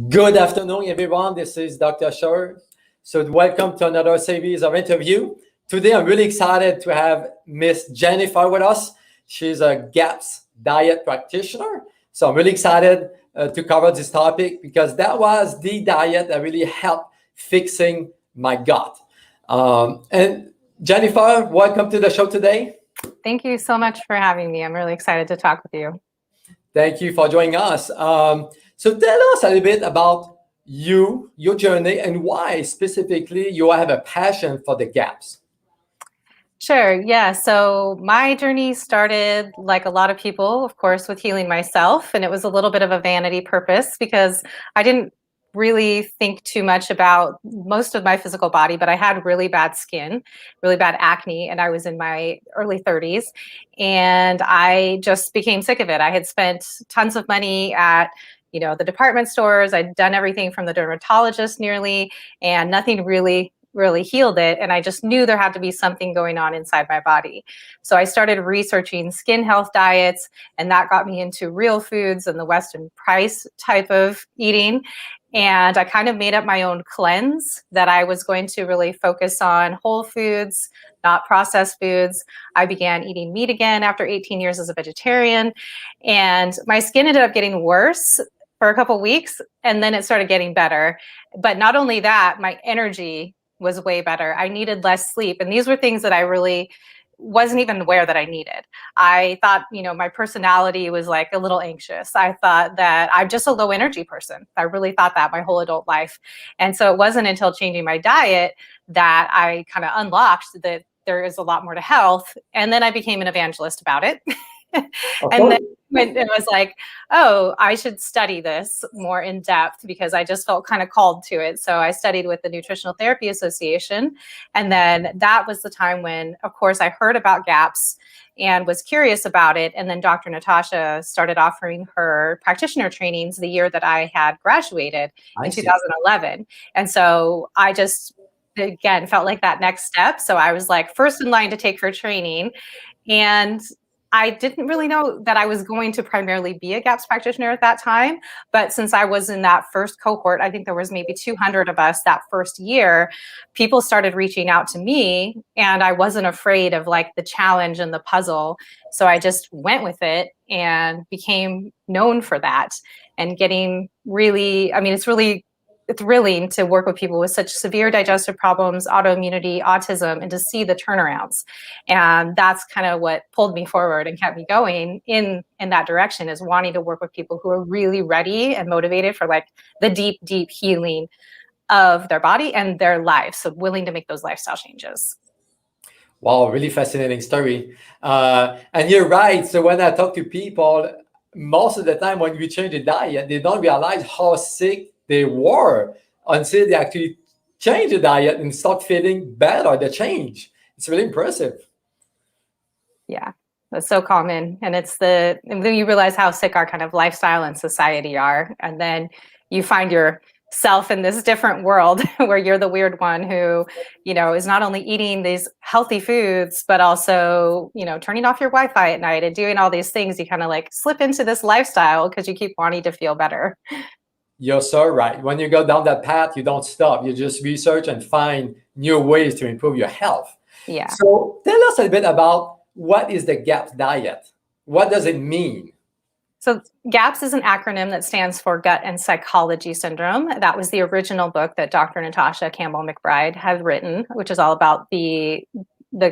Good afternoon, everyone. This is Dr. Shore. So welcome to another series of interview. Today, I'm really excited to have Miss Jennifer with us. She's a GAPS diet practitioner. So I'm really excited to cover this topic because that was the diet that really helped fixing my gut. And Jennifer, welcome to the show today. Thank you so much for having me. I'm really excited to talk with you. Thank you for joining us. So tell us a little bit about you, your journey, and why specifically you have a passion for the GAPS. Sure. Yeah. So my journey started, like a lot of people, of course, with healing myself. And it was a little bit of a vanity purpose because I didn't really think too much about most of my physical body, but I had really bad skin, really bad acne, and I was in my early 30s. And I just became sick of it. I had spent tons of money at the department stores. I'd done everything from the dermatologist nearly, and nothing really healed it. And I just knew there had to be something going on inside my body. So I started researching skin health diets, and that got me into real foods and the Weston Price type of eating. And I kind of made up my own cleanse that I was going to really focus on whole foods, not processed foods. I began eating meat again after 18 years as a vegetarian, and my skin ended up getting worse for a couple weeks, and then it started getting better. But not only that, my energy was way better. I needed less sleep. And these were things that I really wasn't even aware that I needed. I thought, my personality was like a little anxious. I thought that I'm just a low energy person. I really thought that my whole adult life. And so it wasn't until changing my diet that I kind of unlocked that there is a lot more to health. And then I became an evangelist about it. And then when it was like, oh, I should study this more in depth because I just felt kind of called to it. So I studied with the Nutritional Therapy Association. And then that was the time when, of course, I heard about GAPS and was curious about it. And then Dr. Natasha started offering her practitioner trainings the year that I had graduated in 2011. And so I just, again, felt like that next step. So I was like first in line to take her training. And I didn't really know that I was going to primarily be a GAPS practitioner at that time. But since I was in that first cohort, I think there was maybe 200 of us that first year, people started reaching out to me, and I wasn't afraid of like the challenge and the puzzle. So I just went with it and became known for that, and getting really, it's really thrilling to work with people with such severe digestive problems, autoimmunity, autism, and to see the turnarounds. And that's kind of what pulled me forward and kept me going in that direction, is wanting to work with people who are really ready and motivated for like the deep, deep healing of their body and their life. So willing to make those lifestyle changes. Wow, really fascinating story. And you're right. So when I talk to people, most of the time when we change the diet, they don't realize how sick they were until they actually change the diet and start feeling better, the change. It's really impressive. Yeah, that's so common. And then you realize how sick our kind of lifestyle and society are. And then you find yourself in this different world where you're the weird one who, is not only eating these healthy foods, but also, turning off your Wi-Fi at night and doing all these things. You kind of like slip into this lifestyle because you keep wanting to feel better. You're so right. When you go down that path, you don't stop. You just research and find new ways to improve your health. Yeah. So tell us a bit about what is the GAPS diet? What does it mean? So GAPS is an acronym that stands for Gut and Psychology Syndrome. That was the original book that Dr. Natasha Campbell McBride had written, which is all about the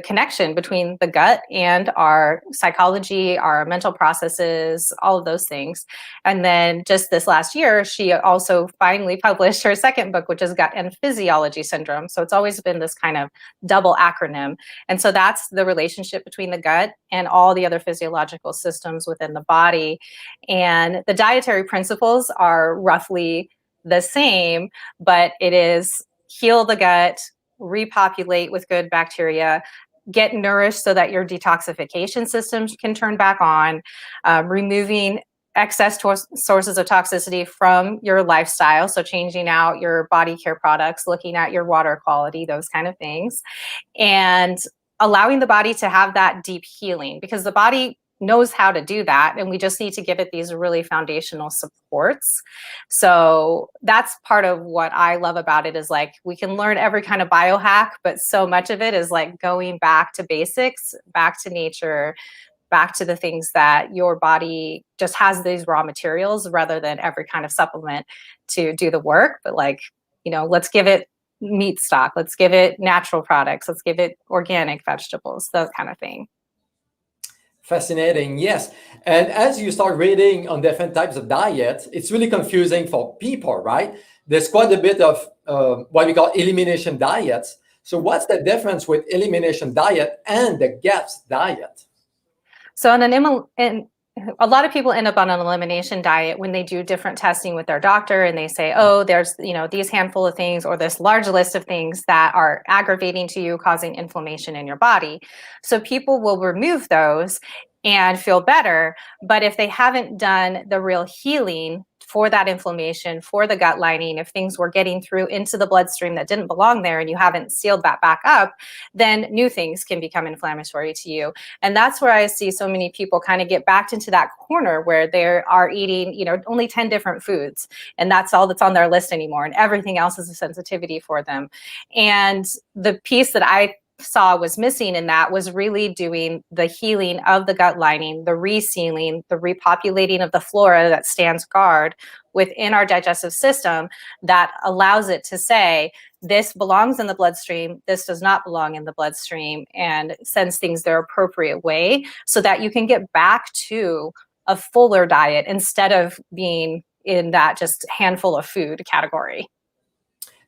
connection between the gut and our psychology, our mental processes, all of those things. And then just this last year, she also finally published her second book, which is Gut and Physiology Syndrome. So it's always been this kind of double acronym. And so that's the relationship between the gut and all the other physiological systems within the body. And the dietary principles are roughly the same, but it is heal the gut, repopulate with good bacteria, get nourished so that your detoxification systems can turn back on, removing excess sources of toxicity from your lifestyle. So changing out your body care products, looking at your water quality, those kind of things, and allowing the body to have that deep healing, because the body knows how to do that, and we just need to give it these really foundational supports. So that's part of what I love about it, is like we can learn every kind of biohack, but so much of it is like going back to basics, back to nature, back to the things that your body just has, these raw materials, rather than every kind of supplement to do the work. But like, let's give it meat stock, let's give it natural products, let's give it organic vegetables, that kind of thing. Fascinating, yes. And as you start reading on different types of diets, it's really confusing for people, right? There's quite a bit of what we call elimination diets. So what's the difference with elimination diet and the GAPS diet? So a lot of people end up on an elimination diet when they do different testing with their doctor, and they say, oh, there's these handful of things, or this large list of things that are aggravating to you, causing inflammation in your body. So people will remove those and feel better. But if they haven't done the real healing for that inflammation, for the gut lining, if things were getting through into the bloodstream that didn't belong there and you haven't sealed that back up, then new things can become inflammatory to you. And that's where I see so many people kind of get backed into that corner where they are eating, only 10 different foods, and that's all that's on their list anymore. And everything else is a sensitivity for them. And the piece that I saw was missing in that was really doing the healing of the gut lining, the resealing, the repopulating of the flora that stands guard within our digestive system, that allows it to say, this belongs in the bloodstream, this does not belong in the bloodstream, and sends things their appropriate way, so that you can get back to a fuller diet instead of being in that just handful of food category.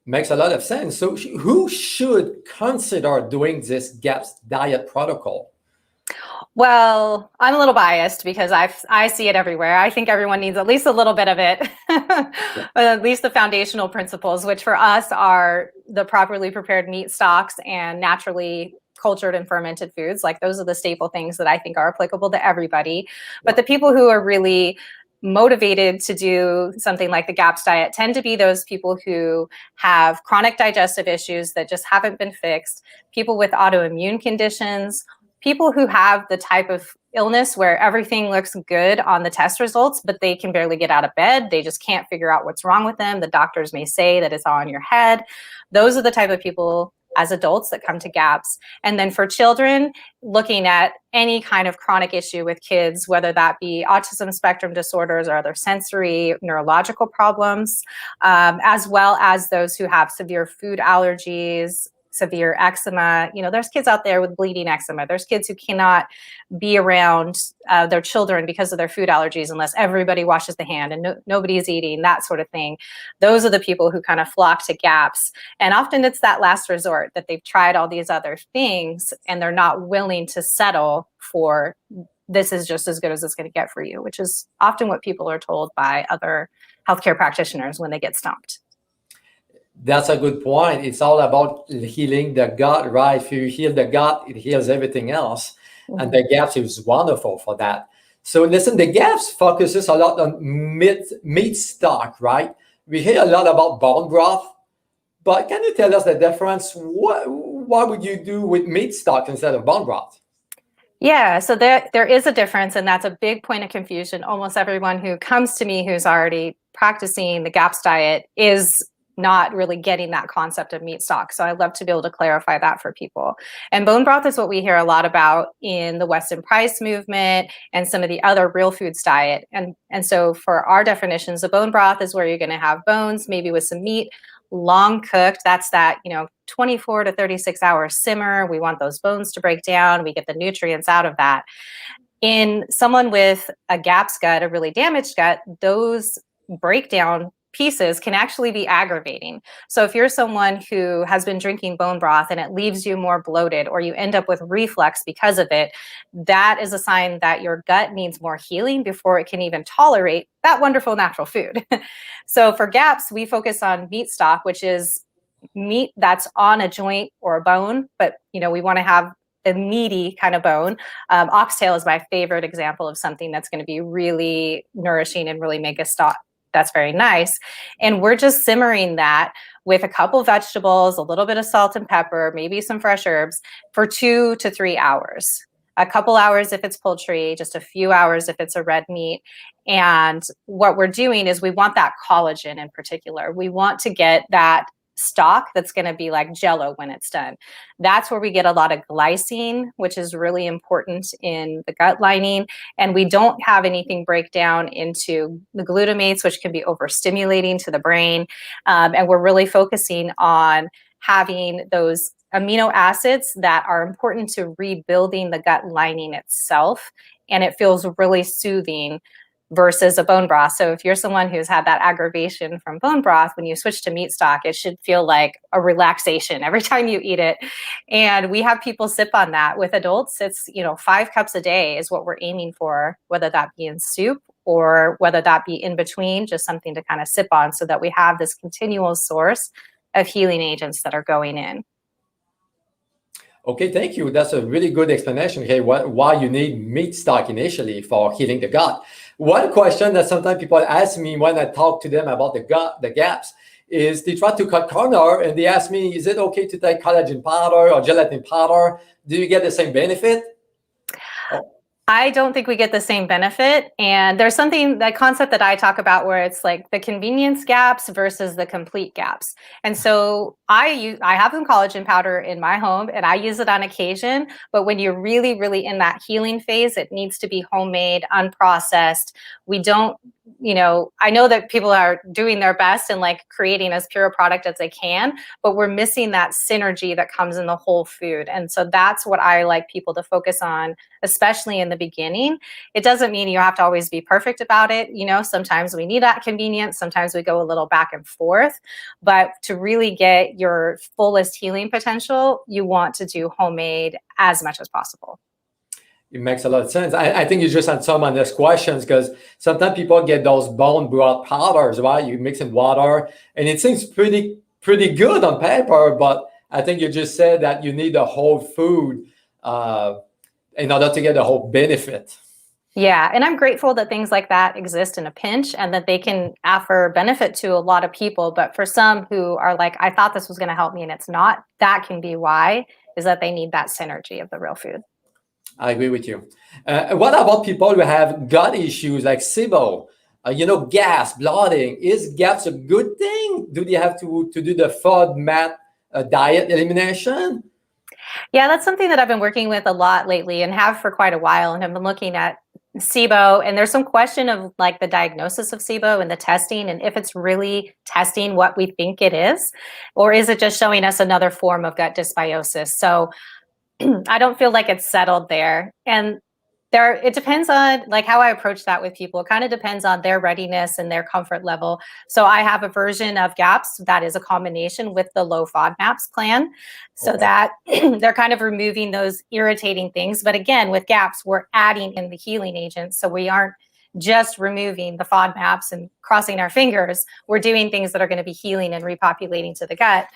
Makes a lot of sense. So who should consider doing this GAPS diet protocol? Well, I'm a little biased because I see it everywhere. I think everyone needs at least a little bit of it, at least the foundational principles, which for us are the properly prepared meat stocks and naturally cultured and fermented foods. Like, those are the staple things that I think are applicable to everybody. But the people who are really motivated to do something like the GAPS diet tend to be those people who have chronic digestive issues that just haven't been fixed, people with autoimmune conditions, people who have the type of illness where everything looks good on the test results, but they can barely get out of bed. They just can't figure out what's wrong with them. The doctors may say that it's all in your head. Those are the type of people as adults that come to GAPS. And then for children, looking at any kind of chronic issue with kids, whether that be autism spectrum disorders or other sensory neurological problems, as well as those who have severe food allergies, severe eczema. There's kids out there with bleeding eczema. There's kids who cannot be around their children because of their food allergies unless everybody washes the hand and nobody's eating, that sort of thing. Those are the people who kind of flock to GAPS. And often it's that last resort, that they've tried all these other things and they're not willing to settle for, this is just as good as it's going to get for you, which is often what people are told by other healthcare practitioners when they get stumped. That's a good point. It's all about healing the gut, right? If you heal the gut, it heals everything else. Mm-hmm. And the GAPS is wonderful for that. So listen, the GAPS focuses a lot on meat stock, right? We hear a lot about bone broth, but can you tell us the difference? What would you do with meat stock instead of bone broth? Yeah, so there is a difference, and that's a big point of confusion. Almost everyone who comes to me who's already practicing the GAPS diet is not really getting that concept of meat stock. So I'd love to be able to clarify that for people. And bone broth is what we hear a lot about in the Weston Price movement and some of the other real foods diet. And so for our definitions, a bone broth is where you're going to have bones, maybe with some meat, long cooked. That's that, 24 to 36 hour simmer. We want those bones to break down. We get the nutrients out of that. In someone with a GAPS gut, a really damaged gut, those breakdown pieces can actually be aggravating. So if you're someone who has been drinking bone broth and it leaves you more bloated, or you end up with reflux because of it, that is a sign that your gut needs more healing before it can even tolerate that wonderful natural food. So for GAPS, we focus on meat stock, which is meat that's on a joint or a bone, but we want to have the meaty kind of bone. Oxtail is my favorite example of something that's going to be really nourishing and really make a stock that's very nice. And we're just simmering that with a couple vegetables, a little bit of salt and pepper, maybe some fresh herbs for 2 to 3 hours. a couple hours if it's poultry, just a few hours if it's a red meat. And what we're doing is we want that collagen in particular. We want to get that stock that's going to be like jello when it's done. That's where we get a lot of glycine, which is really important in the gut lining. And we don't have anything break down into the glutamates, which can be overstimulating to the brain. And we're really focusing on having those amino acids that are important to rebuilding the gut lining itself. And it feels really soothing versus a bone broth. So if you're someone who's had that aggravation from bone broth, when you switch to meat stock, it should feel like a relaxation every time you eat it. And we have people sip on that. With adults, it's 5 cups a day is what we're aiming for, whether that be in soup or whether that be in between, just something to kind of sip on so that we have this continual source of healing agents that are going in. Okay, thank you. That's a really good explanation. Okay, why you need meat stock initially for healing the gut. One question that sometimes people ask me when I talk to them about the gaps, is they try to cut corner and they ask me, is it okay to take collagen powder or gelatin powder? Do you get the same benefit? I don't think we get the same benefit. And there's that concept that I talk about where it's like the convenience gaps versus the complete gaps. And so I have some collagen powder in my home and I use it on occasion, but when you're really, really in that healing phase, it needs to be homemade, unprocessed. We don't, I know that people are doing their best and like creating as pure a product as they can, but we're missing that synergy that comes in the whole food. And so that's what I like people to focus on, especially in the beginning. It doesn't mean you have to always be perfect about it. Sometimes we need that convenience. Sometimes we go a little back and forth, but to really get your fullest healing potential, you want to do homemade as much as possible. It makes a lot of sense. I think you just answered some of these questions because sometimes people get those bone broth powders, right? You mix in water and it seems pretty good on paper, but I think you just said that you need the whole food in order to get the whole benefit. Yeah, and I'm grateful that things like that exist in a pinch and that they can offer benefit to a lot of people. But for some who are like, I thought this was going to help me and it's not, that can be why, is that they need that synergy of the real food. I agree with you. What about people who have gut issues like SIBO? Gas, bloating. Is gas a good thing? Do they have to do the FODMAP diet elimination? Yeah, that's something that I've been working with a lot lately and have for quite a while. And I've been looking at SIBO, and there's some question of like the diagnosis of SIBO and the testing, and if it's really testing what we think it is, or is it just showing us another form of gut dysbiosis? So I don't feel like it's settled there. And it depends on like how I approach that with people. It kind of depends on their readiness and their comfort level. So I have a version of GAPS that is a combination with the low FODMAPs plan, so that they're kind of removing those irritating things. But again, with GAPS, we're adding in the healing agents. So we aren't just removing the FODMAPs and crossing our fingers. We're doing things that are going to be healing and repopulating to the gut.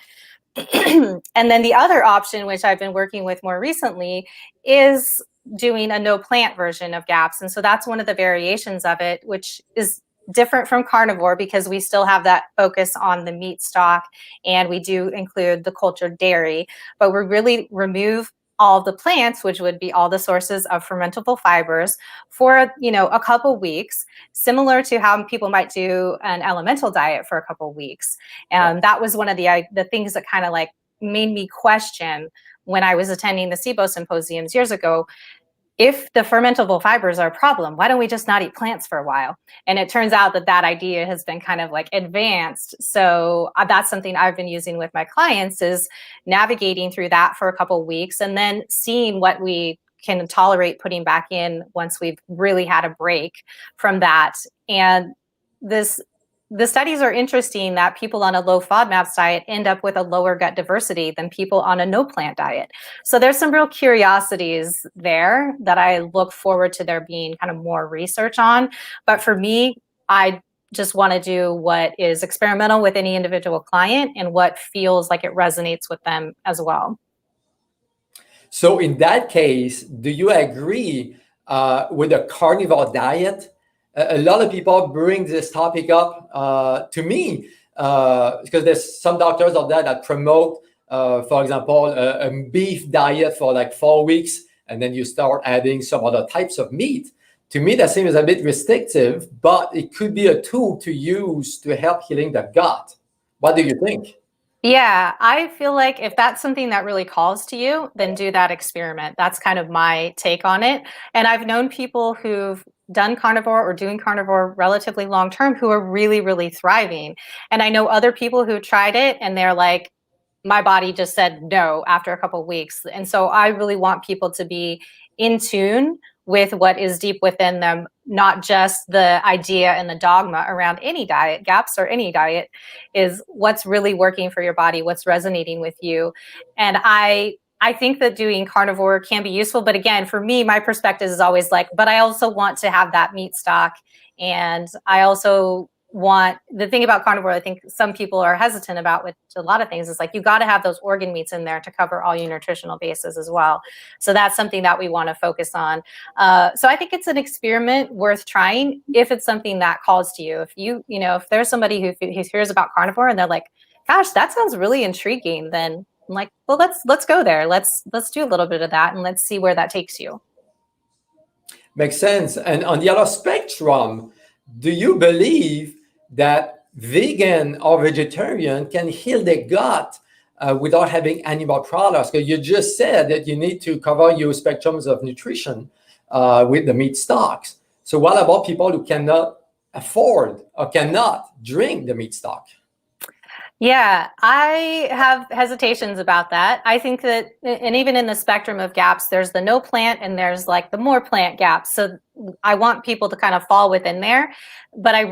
And then the other option, which I've been working with more recently, is doing a no plant version of GAPS. And so that's one of the variations of it, which is different from carnivore because we still have that focus on the meat stock and we do include the cultured dairy, but we really remove all of the plants, which would be all the sources of fermentable fibers for, a couple weeks, similar to how people might do an elemental diet for a couple weeks. And that was one of the things that kind of like made me question when I was attending the SIBO symposiums years ago. If the fermentable fibers are a problem, why don't we just not eat plants for a while? And it turns out that idea has been kind of like advanced. So that's something I've been using with my clients, is navigating through that for a couple of weeks and then seeing what we can tolerate putting back in once we've really had a break from that. And the studies are interesting that people on a low FODMAPs diet end up with a lower gut diversity than people on a no plant diet. So there's some real curiosities there that I look forward to there being kind of more research on. But for me, I just want to do what is experimental with any individual client and what feels like it resonates with them as well. So in that case, do you agree with a carnivore diet? A lot of people bring this topic up to me because there's some doctors out there that promote, for example, a beef diet for like 4 weeks and then you start adding some other types of meat. To me, that seems a bit restrictive, but it could be a tool to use to help healing the gut. What do you think? Yeah, I feel like if that's something that really calls to you, then do that experiment. That's kind of my take on it. And I've known people who've done carnivore or doing carnivore relatively long term who are really, really thriving. And I know other people who tried it and they're like, my body just said no after a couple of weeks. And so I really want people to be in tune with what is deep within them, not just the idea and the dogma around any diet, GAPS or any diet, is what's really working for your body, what's resonating with you. And I think that doing carnivore can be useful, but again, for me, my perspective is always like, but I also want to have that meat stock, and I also want, the thing about carnivore, I think some people are hesitant about with a lot of things, is like you got to have those organ meats in there to cover all your nutritional bases as well. So that's something that we want to focus on. So I think it's an experiment worth trying if it's something that calls to you. If if there's somebody who hears about carnivore and they're like, gosh, that sounds really intriguing, then I'm like, well, let's go there. Let's do a little bit of that and let's see where that takes you. Makes sense. And on the other spectrum, do you believe that vegan or vegetarian can heal their gut without having animal products? Because you just said that you need to cover your spectrums of nutrition with the meat stocks. So what about people who cannot afford or cannot drink the meat stock? Yeah, I have hesitations about that. I think that, and even in the spectrum of GAPS, there's the no plant and there's like the more plant GAPS. So I want people to kind of fall within there. But I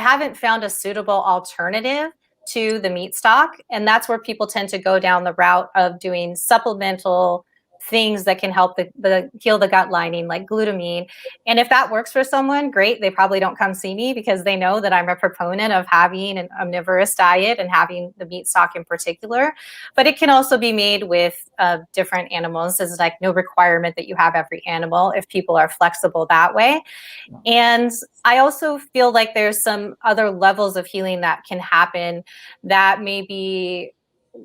haven't found a suitable alternative to the meat stock. And that's where people tend to go down the route of doing supplemental things that can help the heal the gut lining, like glutamine. And if that works for someone, great. They probably don't come see me because they know that I'm a proponent of having an omnivorous diet and having the meat stock in particular. But it can also be made with different animals. There's like no requirement that you have every animal if people are flexible that way. And I also feel like there's some other levels of healing that can happen that maybe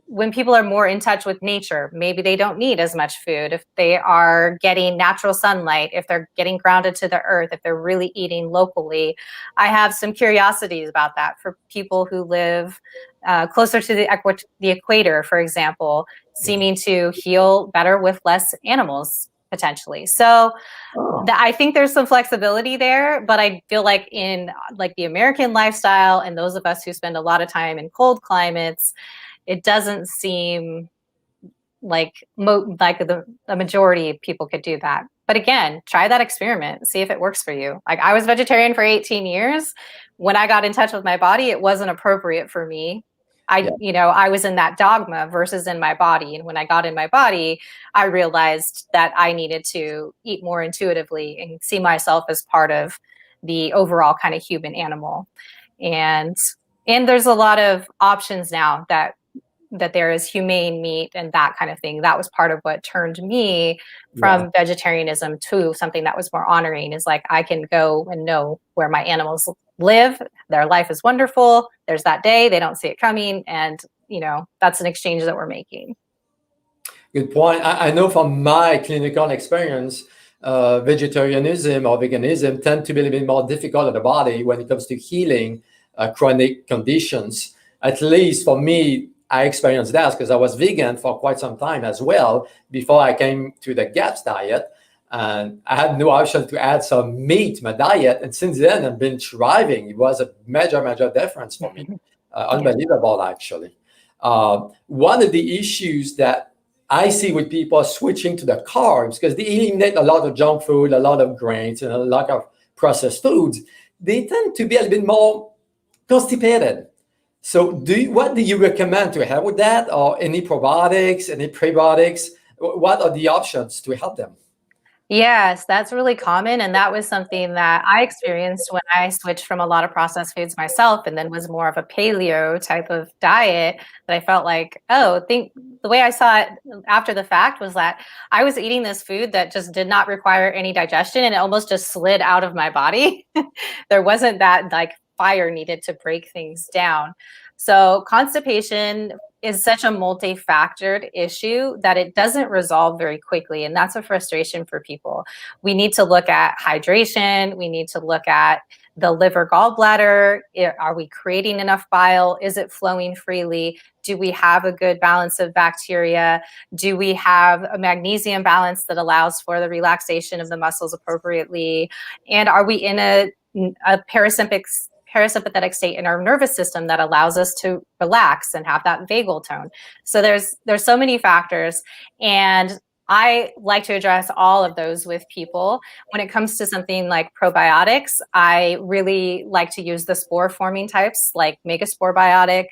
when people are more in touch with nature, maybe they don't need as much food. If they are getting natural sunlight, if they're getting grounded to the earth, if they're really eating locally. I have some curiosities about that for people who live closer to the equator, for example, seeming to heal better with less animals potentially. So I think there's some flexibility there, but I feel like in like the American lifestyle and those of us who spend a lot of time in cold climates, it doesn't seem like the majority of people could do that. But again, try that experiment, see if it works for you. Like I was vegetarian for 18 years. When I got in touch with my body, it wasn't appropriate for me. I was in that dogma versus in my body. And when I got in my body, I realized that I needed to eat more intuitively and see myself as part of the overall kind of human animal. And there's a lot of options now that there is humane meat and that kind of thing. That was part of what turned me from vegetarianism to something that was more honoring, is like I can go and know where my animals live. Their life is wonderful. There's that day, they don't see it coming. And, that's an exchange that we're making. Good point. I know from my clinical experience, vegetarianism or veganism tend to be a little bit more difficult on the body when it comes to healing chronic conditions. At least for me, I experienced that because I was vegan for quite some time as well before I came to the GAPS diet. And I had no option to add some meat to my diet. And since then, I've been thriving. It was a major, major difference for me. Unbelievable, actually. One of the issues that I see with people switching to the carbs, because they eliminate a lot of junk food, a lot of grains, and a lot of processed foods, they tend to be a little bit more constipated. So what do you recommend to help with that? Or any probiotics, any prebiotics? What are the options to help them? Yes, that's really common. And that was something that I experienced when I switched from a lot of processed foods myself and then was more of a paleo type of diet, that I felt like, the way I saw it after the fact was that I was eating this food that just did not require any digestion and it almost just slid out of my body. There wasn't that like fire needed to break things down. So constipation is such a multi-factored issue that it doesn't resolve very quickly. And that's a frustration for people. We need to look at hydration. We need to look at the liver gallbladder. Are we creating enough bile? Is it flowing freely? Do we have a good balance of bacteria? Do we have a magnesium balance that allows for the relaxation of the muscles appropriately? And are we in a parasympathetic state in our nervous system that allows us to relax and have that vagal tone? So there's so many factors, and I like to address all of those with people. When it comes to something like probiotics, I really like to use the spore forming types, like Megaspore Biotic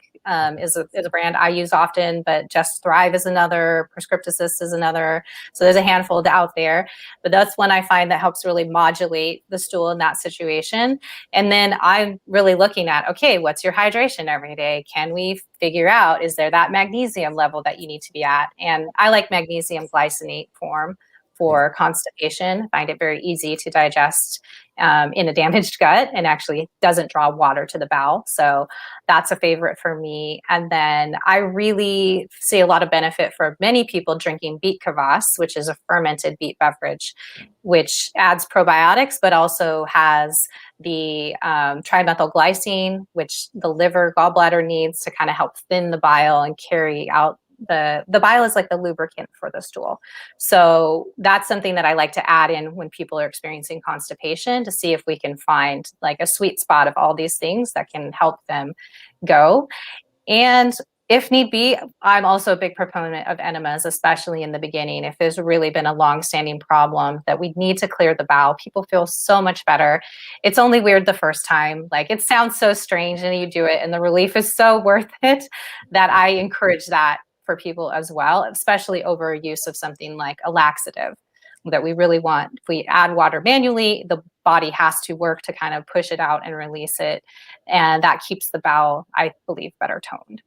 is a brand I use often, but Just Thrive is another, Prescripticist is another. So there's a handful out there, but that's one I find that helps really modulate the stool in that situation. And then I'm really looking at, okay, what's your hydration every day? Can we figure out, is there that magnesium level that you need to be at? And I like magnesium glycinate form for constipation. I find it very easy to digest in a damaged gut, and actually doesn't draw water to the bowel. So that's a favorite for me. And then I really see a lot of benefit for many people drinking beet kvass, which is a fermented beet beverage, which adds probiotics, but also has the trimethylglycine, which the liver gallbladder needs to kind of help thin the bile and carry out the bile is like the lubricant for the stool. So that's something that I like to add in when people are experiencing constipation, to see if we can find like a sweet spot of all these things that can help them go. And if need be, I'm also a big proponent of enemas, especially in the beginning. If there's really been a long-standing problem that we need to clear the bowel, people feel so much better. It's only weird the first time. Like, it sounds so strange, and you do it, and the relief is so worth it, that I encourage that for people as well, especially over use of something like a laxative that we really want. If we add water manually, the body has to work to kind of push it out and release it. And that keeps the bowel, I believe, better toned.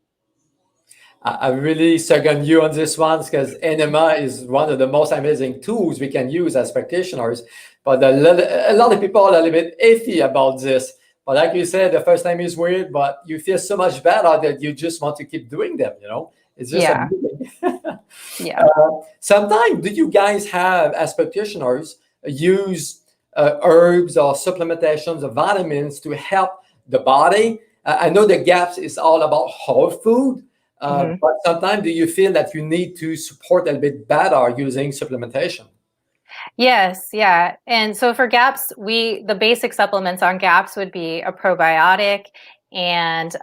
I really second you on this one, because enema is one of the most amazing tools we can use as practitioners. But a lot of people are a little bit iffy about this. But like you said, the first time is weird, but you feel so much better that you just want to keep doing them, you know? It's just amazing. Yeah. Sometimes, do you guys have, as practitioners, use herbs or supplementations of vitamins to help the body? I know the GAPS is all about whole food, but sometimes do you feel that you need to support a little bit better using supplementation? Yes, yeah. And so for GAPS, the basic supplements on GAPS would be a probiotic and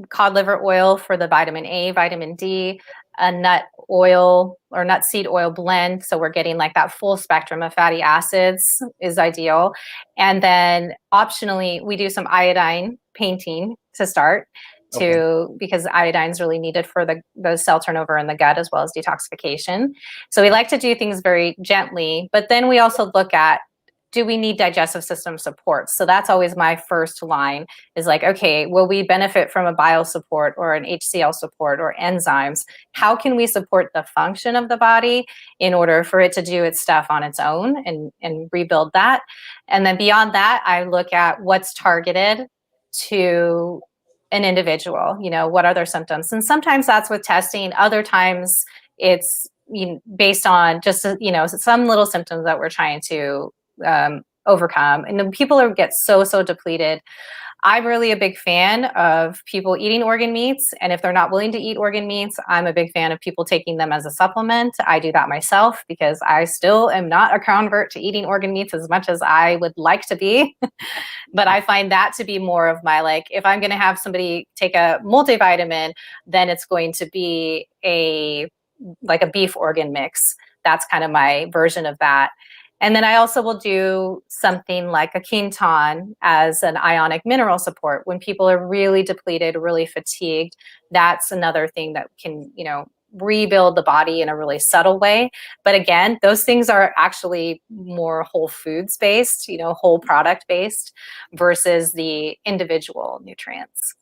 cod liver oil for the vitamin A, vitamin D, a nut oil or nut seed oil blend. So we're getting like that full spectrum of fatty acids is ideal. And then optionally, we do some iodine painting to start. Because iodine is really needed for the cell turnover in the gut, as well as detoxification. So we like to do things very gently, but then we also look at, do we need digestive system support? So that's always my first line, is like, okay, will we benefit from a bile support or an HCl support or enzymes? How can we support the function of the body in order for it to do its stuff on its own and rebuild that? And then beyond that, I look at what's targeted to an individual, what are their symptoms? And sometimes that's with testing. Other times it's based on just, some little symptoms that we're trying to overcome. And then people get so depleted. I'm really a big fan of people eating organ meats. And if they're not willing to eat organ meats, I'm a big fan of people taking them as a supplement. I do that myself because I still am not a convert to eating organ meats as much as I would like to be. But I find that to be more of my, like, if I'm going to have somebody take a multivitamin, then it's going to be a beef organ mix. That's kind of my version of that. And then I also will do something like a quinton as an ionic mineral support. When people are really depleted, really fatigued, that's another thing that can, rebuild the body in a really subtle way. But again, those things are actually more whole foods based, whole product based versus the individual nutrients.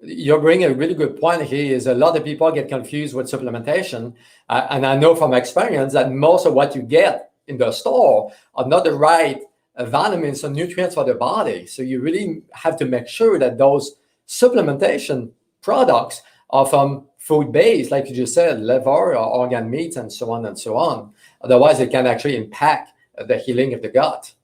You bring a really good point here. Is a lot of people get confused with supplementation. And I know from experience that most of what you get in the store are not the right vitamins or nutrients for the body. So you really have to make sure that those supplementation products are from food based, like you just said, liver or organ meats and so on and so on. Otherwise, it can actually impact the healing of the gut.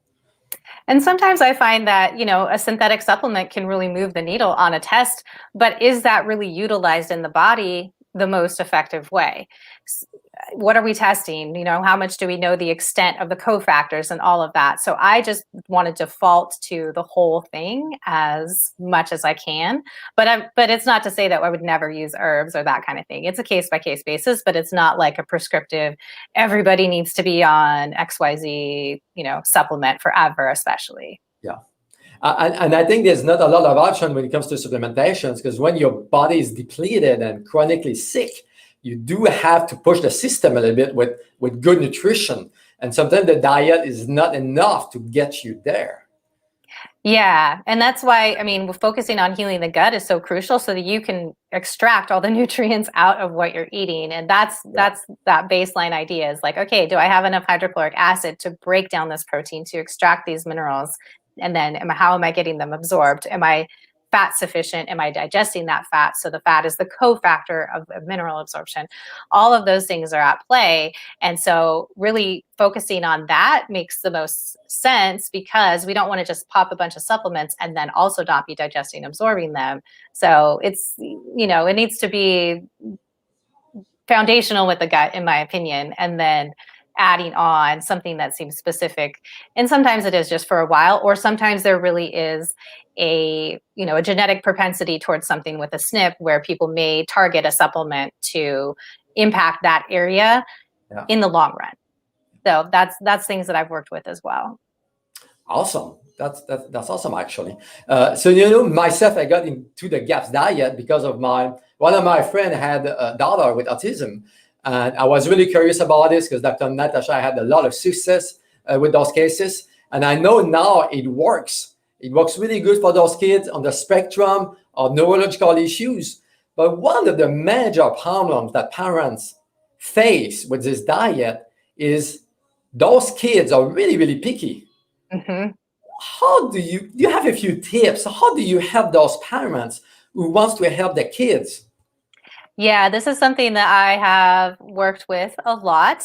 And sometimes I find that, a synthetic supplement can really move the needle on a test, but is that really utilized in the body the most effective way? What are we testing? How much do we know the extent of the cofactors and all of that? So I just want to default to the whole thing as much as I can. But it's not to say that I would never use herbs or that kind of thing. It's a case by case basis, but it's not like a prescriptive, everybody needs to be on XYZ, supplement forever, especially. Yeah. And I think there's not a lot of option when it comes to supplementations, because when your body is depleted and chronically sick, you do have to push the system a little bit with good nutrition. And sometimes the diet is not enough to get you there. Yeah. And that's why, focusing on healing the gut is so crucial, so that you can extract all the nutrients out of what you're eating. And that's that baseline idea is like, okay, do I have enough hydrochloric acid to break down this protein, to extract these minerals? And then how am I getting them absorbed? Am I fat sufficient? Am I digesting that fat? So the fat is the cofactor of mineral absorption. All of those things are at play. And so really focusing on that makes the most sense, because we don't want to just pop a bunch of supplements and then also not be digesting, absorbing them. So it's, it needs to be foundational with the gut, in my opinion, and then adding on something that seems specific. And sometimes it is just for a while, or sometimes there really is a genetic propensity towards something with a SNP, where people may target a supplement to impact that area in the long run. So that's things that I've worked with as well. Awesome. That's awesome, actually. So, myself, I got into the GAPS diet because of one of my friends had a daughter with autism. And I was really curious about this because Dr. Natasha had a lot of success with those cases. And I know now it works. It works really good for those kids on the spectrum of neurological issues. But one of the major problems that parents face with this diet is those kids are really, really picky. Mm-hmm. How do you have a few tips? How do you help those parents who wants to help their kids? Yeah, this is something that I have worked with a lot,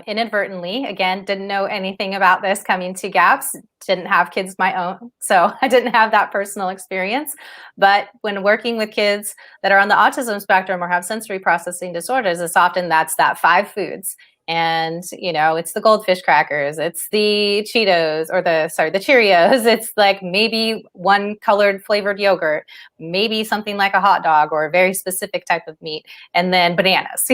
inadvertently. Again, didn't know anything about this coming to GAPS, didn't have kids of my own, so I didn't have that personal experience. But when working with kids that are on the autism spectrum or have sensory processing disorders, it's often that's that 5 foods. And, it's the goldfish crackers, it's the Cheetos, or the Cheerios. It's like maybe one colored flavored yogurt, maybe something like a hot dog or a very specific type of meat, and then bananas.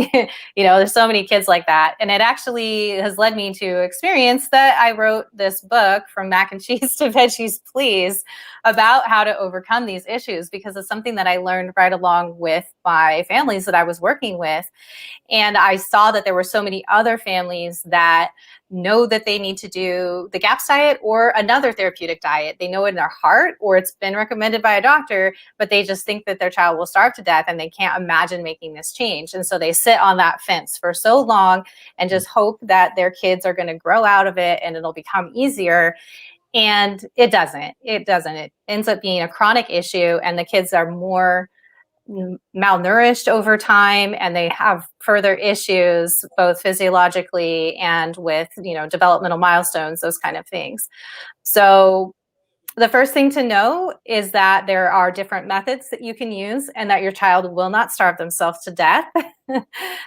There's so many kids like that. And it actually has led me to experience that I wrote this book, From Mac and Cheese to Veggies Please, about how to overcome these issues, because it's something that I learned right along with my families that I was working with. And I saw that there were so many other families that know that they need to do the GAPS diet or another therapeutic diet. They know it in their heart, or it's been recommended by a doctor, but they just think that their child will starve to death and they can't imagine making this change. And so they sit on that fence for so long and just hope that their kids are going to grow out of it and it'll become easier. And it doesn't. It ends up being a chronic issue, and the kids are more malnourished over time, and they have further issues both physiologically and with developmental milestones, those kind of things. So the first thing to know is that there are different methods that you can use, and that your child will not starve themselves to death.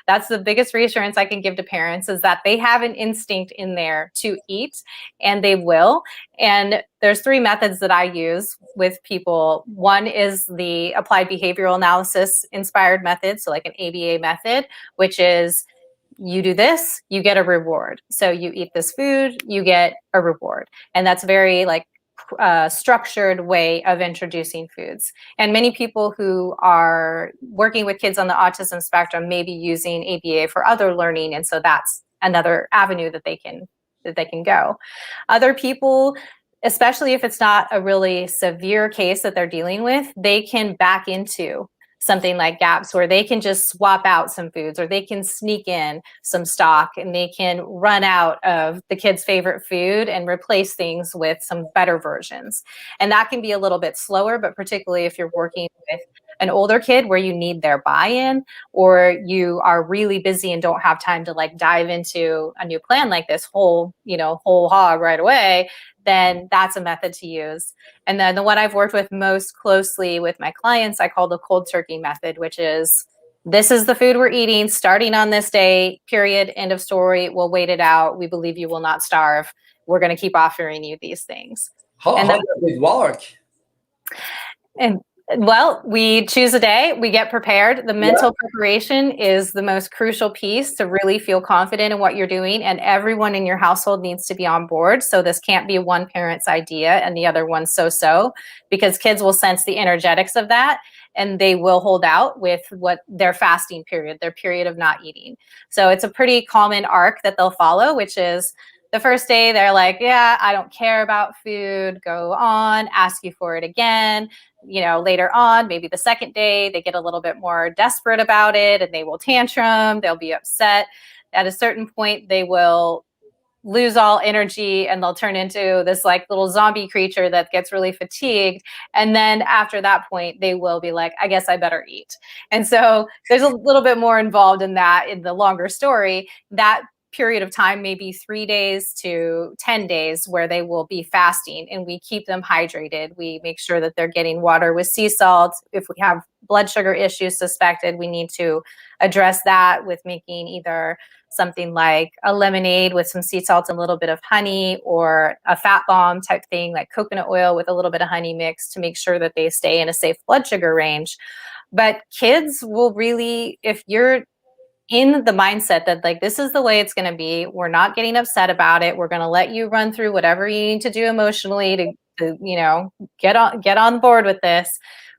That's the biggest reassurance I can give to parents, is that they have an instinct in there to eat, and they will. And there's 3 methods that I use with people. One is the applied behavioral analysis inspired method, so like an ABA method, which is you do this, you get a reward. So you eat this food, you get a reward. And that's very structured way of introducing foods. And many people who are working with kids on the autism spectrum may be using ABA for other learning, and so that's another avenue that they can go. Other people, especially if it's not a really severe case that they're dealing with, they can back into something like GAPS, where they can just swap out some foods, or they can sneak in some stock, and they can run out of the kid's favorite food and replace things with some better versions. And that can be a little bit slower, but particularly if you're working with an older kid where you need their buy-in, or you are really busy and don't have time to like dive into a new plan like this whole hog right away, then that's a method to use. And then the one I've worked with most closely with my clients, I call the cold turkey method, which is, this is the food we're eating starting on this day, period, end of story. We'll wait it out. We believe you will not starve. We're going to keep offering you these things. How does it work? And well, we choose a day, we get prepared. The mental preparation is the most crucial piece to really feel confident in what you're doing, and everyone in your household needs to be on board. So this can't be one parent's idea and the other one so, because kids will sense the energetics of that, and they will hold out with what their fasting period, their period of not eating. So it's a pretty common arc that they'll follow, which is, the first day they're like, yeah, I don't care about food, go on, ask you for it again. Later on, maybe the second day, they get a little bit more desperate about it and they will tantrum, they'll be upset. At a certain point, they will lose all energy and they'll turn into this like little zombie creature that gets really fatigued. And then after that point, they will be like, I guess I better eat. And so there's a little bit more involved in that in the longer story. That period of time, maybe 3 days to 10 days, where they will be fasting, and we keep them hydrated. We make sure that they're getting water with sea salt. If we have blood sugar issues suspected, we need to address that with making either something like a lemonade with some sea salt and a little bit of honey, or a fat bomb type thing like coconut oil with a little bit of honey mixed, to make sure that they stay in a safe blood sugar range. But kids will really, if you're in the mindset that like, this is the way it's going to be, we're not getting upset about it, we're going to let you run through whatever you need to do emotionally to get on board with this,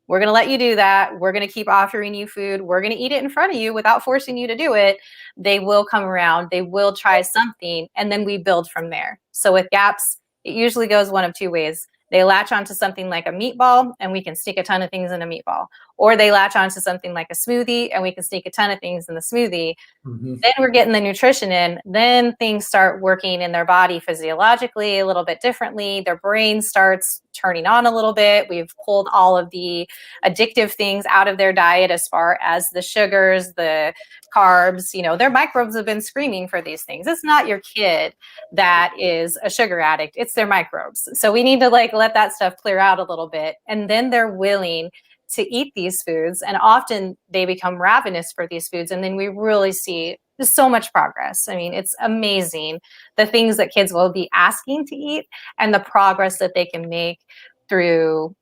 we're going to let you do that, we're going to keep offering you food, we're going to eat it in front of you without forcing you to do it, they will come around, they will try something, and then we build from there. So with GAPS, it usually goes one of two ways. They latch onto something like a meatball, and we can stick a ton of things in a meatball. Or they latch onto something like a smoothie, and we can sneak a ton of things in the smoothie. Mm-hmm. Then we're getting the nutrition in. Then things start working in their body physiologically a little bit differently. Their brain starts turning on a little bit. We've pulled all of the addictive things out of their diet, as far as the sugars, the carbs. Their microbes have been screaming for these things. It's not your kid that is a sugar addict. It's their microbes. So we need to let that stuff clear out a little bit. And then they're willing to eat these foods, and often they become ravenous for these foods, and then we really see so much progress. I mean, it's amazing the things that kids will be asking to eat and the progress that they can make through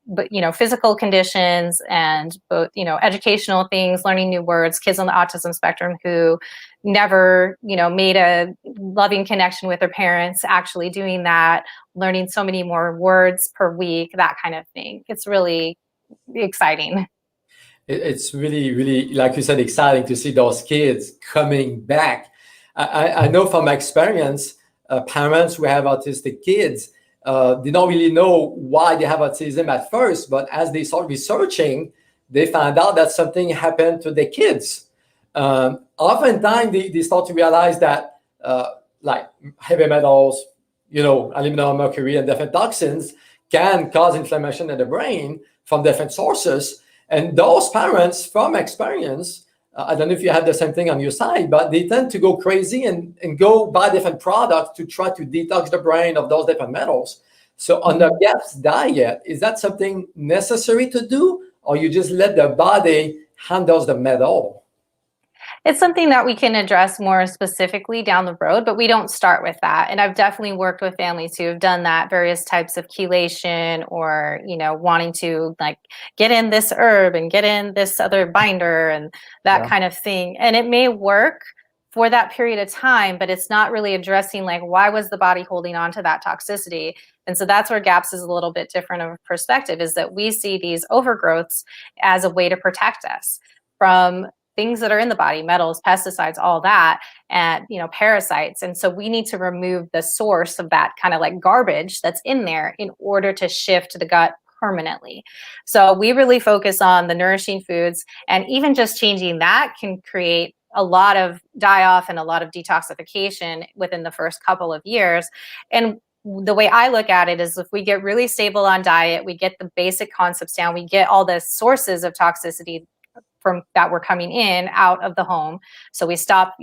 physical conditions and both educational things, learning new words. Kids on the autism spectrum who never made a loving connection with their parents, actually doing that, learning so many more words per week, that kind of thing. It's really exciting. It's really, really, like you said, exciting to see those kids coming back. I know from my experience, parents who have autistic kids, they don't really know why they have autism at first, but as they start researching, they find out that something happened to their kids. Oftentimes, they start to realize that like heavy metals, aluminum, mercury, and different toxins can cause inflammation in the brain from different sources. And those parents, from experience, I don't know if you have the same thing on your side, but they tend to go crazy and go buy different products to try to detox the brain of those different metals. So on the GAPS diet, is that something necessary to do, or you just let the body handle the metal? It's something that we can address more specifically down the road, but we don't start with that. And I've definitely worked with families who have done that, various types of chelation, or, wanting to get in this herb and get in this other binder and that kind of thing. And it may work for that period of time, but it's not really addressing why was the body holding on to that toxicity. And so that's where GAPS is a little bit different of a perspective, is that we see these overgrowths as a way to protect us from things that are in the body, metals, pesticides, all that, and parasites. And so we need to remove the source of that kind of garbage that's in there in order to shift the gut permanently. So we really focus on the nourishing foods, and even just changing that can create a lot of die-off and a lot of detoxification within the first couple of years. And the way I look at it is, if we get really stable on diet, we get the basic concepts down, we get all the sources of toxicity from that were coming in out of the home, so we stop,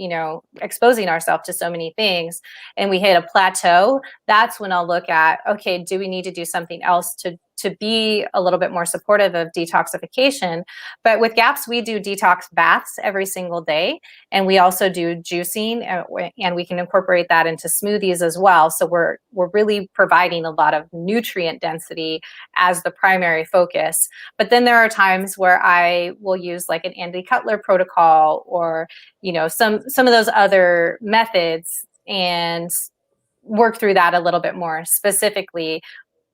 exposing ourselves to so many things, and we hit a plateau, that's when I'll look at, okay, do we need to do something else to be a little bit more supportive of detoxification? But with GAPS, we do detox baths every single day, and we also do juicing, and we can incorporate that into smoothies as well. So we're really providing a lot of nutrient density as the primary focus. But then there are times where I will use like an Andy Cutler protocol, or some of those other methods, and work through that a little bit more specifically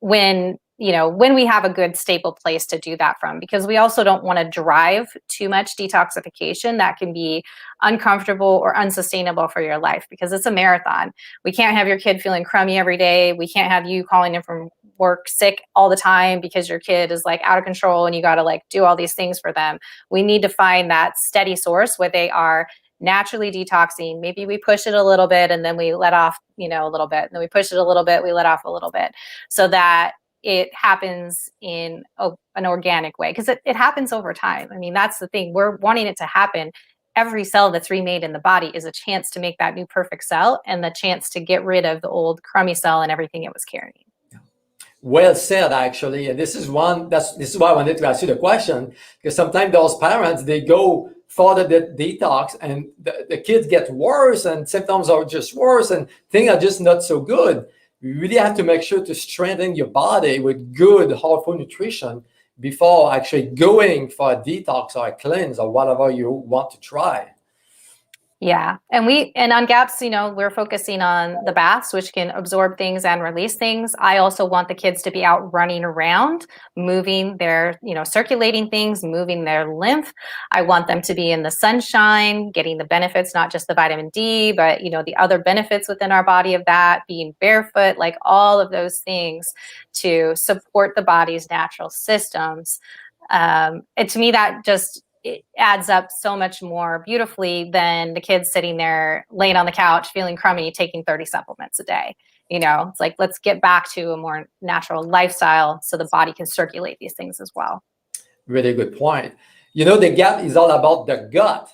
when we have a good stable place to do that from, because we also don't want to drive too much detoxification that can be uncomfortable or unsustainable for your life, because it's a marathon. We can't have your kid feeling crummy every day. We can't have you calling in from work sick all the time because your kid is like out of control and you got to like do all these things for them. We need to find that steady source where they are naturally detoxing. Maybe we push it a little bit and then we let off, a little bit, and then we push it a little bit, we let off a little bit, so that it happens in an organic way, because it happens over time. I mean, that's the thing. We're wanting it to happen. Every cell that's remade in the body is a chance to make that new perfect cell, and the chance to get rid of the old crummy cell and everything it was carrying. Well said, actually. And this is why I wanted to ask you the question, because sometimes those parents, they go for the detox, and the kids get worse, and symptoms are just worse, and things are just not so good. You really have to make sure to strengthen your body with good whole food nutrition before actually going for a detox or a cleanse or whatever you want to try. Yeah. And on GAPS, we're focusing on the baths, which can absorb things and release things. I also want the kids to be out running around, moving their, circulating things, moving their lymph. I want them to be in the sunshine, getting the benefits, not just the vitamin D, but, the other benefits within our body of that, being barefoot, like all of those things to support the body's natural systems. And to me, that just, it adds up so much more beautifully than the kids sitting there laying on the couch feeling crummy, taking 30 supplements a day. It's like, let's get back to a more natural lifestyle so the body can circulate these things as well. Really good point. The GAP is all about the gut,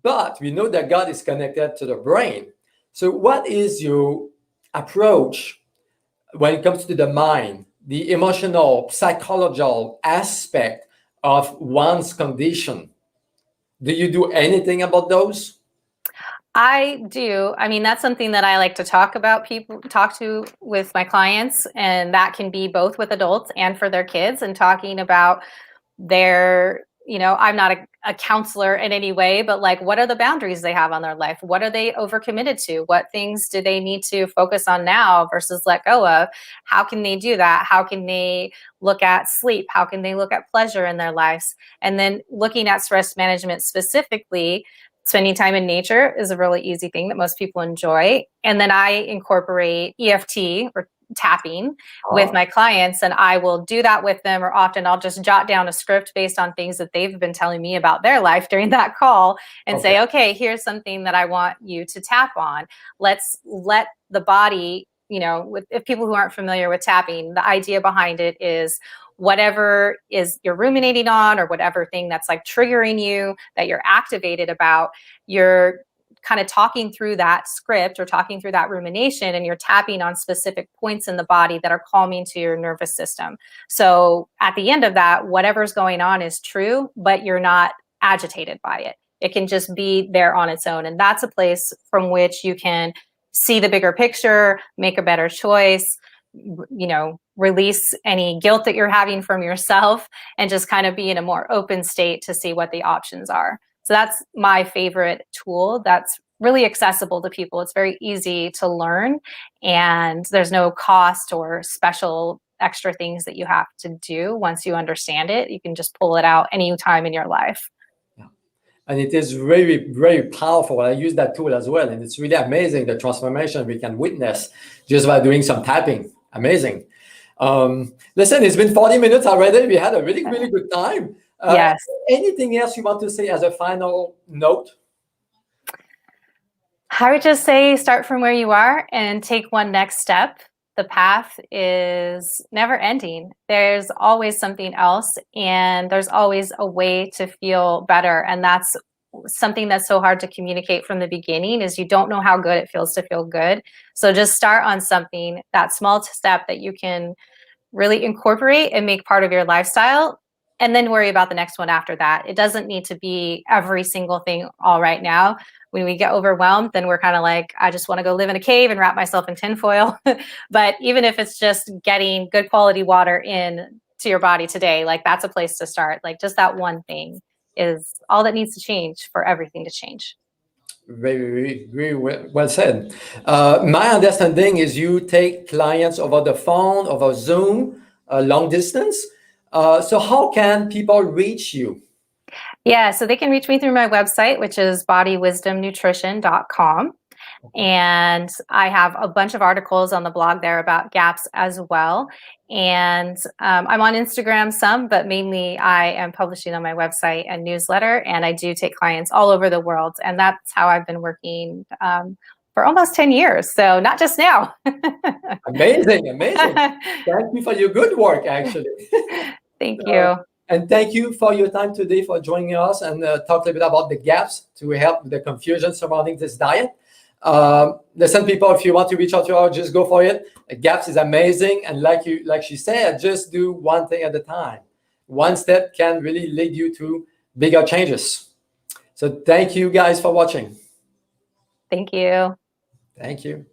but we know the gut is connected to the brain. So what is your approach when it comes to the mind, the emotional, psychological aspect of one's condition? Do you do anything about those? I do. I mean, that's something that I like to talk to with my clients, and that can be both with adults and for their kids, and talking about their, I'm not a counselor in any way, but like, what are the boundaries they have on their life? What are they overcommitted to? What things do they need to focus on now versus let go of? How can they do that? How can they look at sleep? How can they look at pleasure in their lives? And then looking at stress management specifically, spending time in nature is a really easy thing that most people enjoy. And then I incorporate EFT, or tapping, with my clients, and I will do that with them, or often I'll just jot down a script based on things that they've been telling me about their life during that call, and say, okay, here's something that I want you to tap on. Let's let the body, if people who aren't familiar with tapping, the idea behind it is whatever is you're ruminating on, or whatever thing that's like triggering you, that you're activated about, you're kind of talking through that script or talking through that rumination, and you're tapping on specific points in the body that are calming to your nervous system. So at the end of that, whatever's going on is true, but you're not agitated by it. It can just be there on its own. And that's a place from which you can see the bigger picture, make a better choice, release any guilt that you're having from yourself, and just kind of be in a more open state to see what the options are. So that's my favorite tool that's really accessible to people. It's very easy to learn, and there's no cost or special extra things that you have to do. Once you understand it, you can just pull it out any time in your life. Yeah. And it is very, very powerful. I use that tool as well. And it's really amazing the transformation we can witness just by doing some tapping. Amazing. Listen, it's been 40 minutes already. We had a really, really good time. Yes. Anything else you want to say as a final note? I would just say start from where you are and take one next step. The path is never ending. There's always something else, and there's always a way to feel better. And that's something that's so hard to communicate from the beginning, is you don't know how good it feels to feel good. So just start on something, that small step that you can really incorporate and make part of your lifestyle, and then worry about the next one after that. It doesn't need to be every single thing all right now. When we get overwhelmed, then we're kind of like, I just want to go live in a cave and wrap myself in tinfoil. But even if it's just getting good quality water in to your body today, like that's a place to start. Like just that one thing is all that needs to change for everything to change. Very, very well said. My understanding is you take clients over the phone, over Zoom, long distance. So how can people reach you? Yeah, so they can reach me through my website, which is bodywisdomnutrition.com. And I have a bunch of articles on the blog there about GAPS as well. And I'm on Instagram some, but mainly I am publishing on my website and newsletter. And I do take clients all over the world. And that's how I've been working for almost 10 years. So not just now. Amazing, amazing. Thank you for your good work, actually. Thank you. And thank you for your time today for joining us and talk a little bit about the gaps to help with the confusion surrounding this diet. Listen, people, if you want to reach out to her, just go for it. GAPS is amazing. And like she said, just do one thing at a time. One step can really lead you to bigger changes. So thank you guys for watching. Thank you. Thank you.